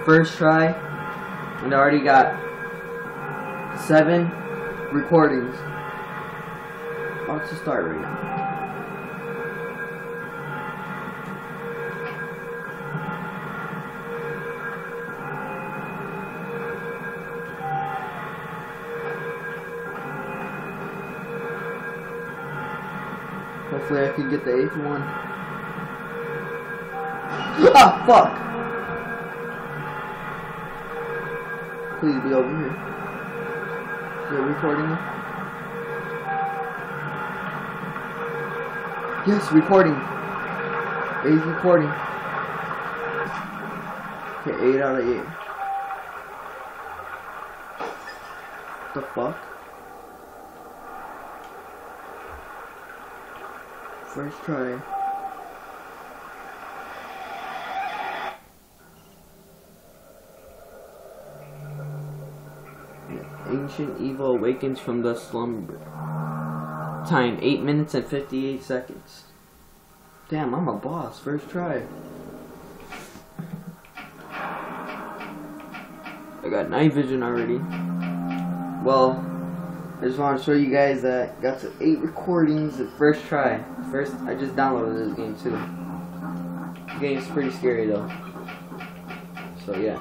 first try, and I already got 7 recordings. About to start right now. Hopefully I can get the 8th one. Ah, fuck! Please be over here. You're recording it? Yes, recording. 8's recording. Okay, 8 out of 8. What the fuck? First try. Ancient evil awakens from the slumber. Time 8 minutes and 58 seconds. Damn, I'm a boss. First try. I got night vision already. Well, I just want to show you guys that I got to 8 recordings at first try. First, I just downloaded this game too. The game's pretty scary though. So yeah.